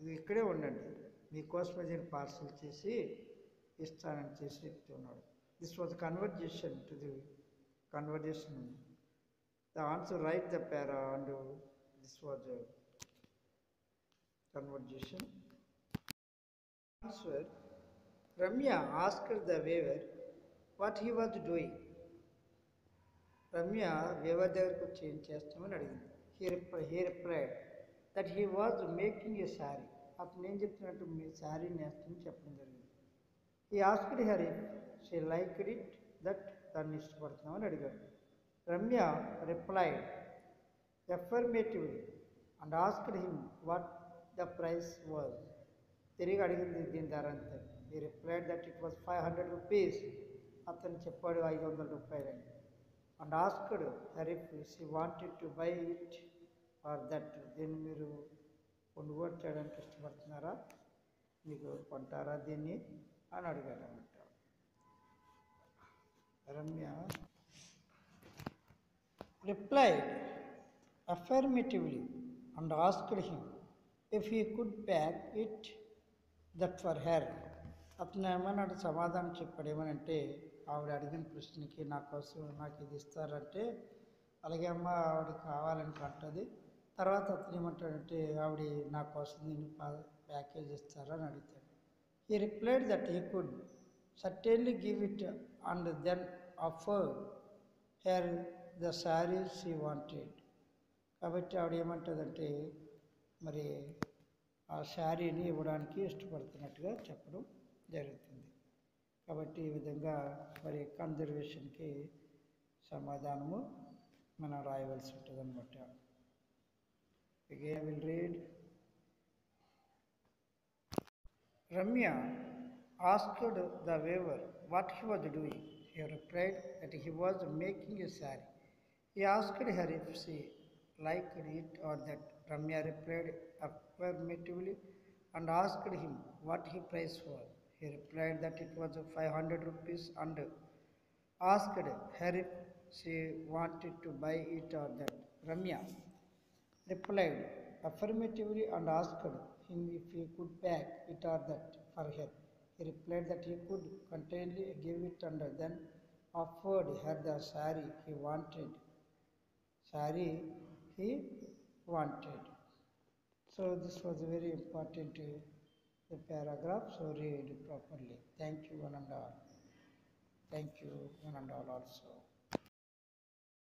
ఇది ఇక్కడే ఉండండి, మీకోసమే నేను పార్సల్ చేసి ఇస్తానని చేసి చెప్తున్నాడు. This was conversation to the conversation. The answer right the para and this was conversation. Answer. Ramya asked the weaver what he was doing. Ramya weaver దగ్గరకు వచ్చి ఏం చేస్తామని అడిగింది. He replied that he was making a sari. అతను ఏం చెప్తున్నట్టు మీ శారీ నేస్తామని చెప్పడం జరిగింది. He asked her if she liked it, that దాన్ని ఇష్టపడుతున్నామని అడిగాడు. Ramya replied affirmatively and asked him what the price was. తిరిగి అడిగింది దీని ధర అంతే. He replied that it was 500 rupees. అతను చెప్పాడు 500 రూపాయలని. And asked her if she wanted to buy it or that. దీన్ని మీరు కొనుగోలు చేయడానికి ఇష్టపడుతున్నారా, మీకు కొంటారా దీన్ని అని అడిగాడు అన్నమాట. Ramya replied affirmatively and asked him if he could pack it that for her. అతను ఏమన్నాడు, సమాధానం చెప్పాడు. ఏమనంటే ఆవిడ అడిగిన ప్రశ్నకి నా కోసం నాకు ఇది ఇస్తారంటే అలాగే అమ్మ ఆవిడకి కావాలని అంటుంది. తర్వాత అతను ఏమంటాడంటే ఆవిడ నా కోసం నేను ప్యాకేజ్ ఇస్తారని అడుగుతాడు. He replied that he could certainly give it and then offer her the sari she wanted. కాబట్టి ఆవిడ ఏమంటుందంటే మరి ఆ శారీని ఇవ్వడానికి ఇష్టపడుతున్నట్టుగా చెప్పడం జరుగుతుంది. కాబట్టి ఈ విధంగా మరి కన్జర్వేషన్కి సమాధానము మనం రాయవలసి ఉంటుంది అనమాట. Again I will read. Ramya asked the weaver what he was doing. He replied that he was making a saree. He asked her if she liked it or that. Ramya replied affirmatively and asked him what his price was. He replied that it was 500 rupees and asked her if she wanted to buy it or that. Ramya replied affirmatively and asked him if he could pack it or that for her. He replied that he could continually give it and then offered her the saree he wanted. So this was a very important the paragraph, so read properly. Thank you one and all. Thank you one and all also.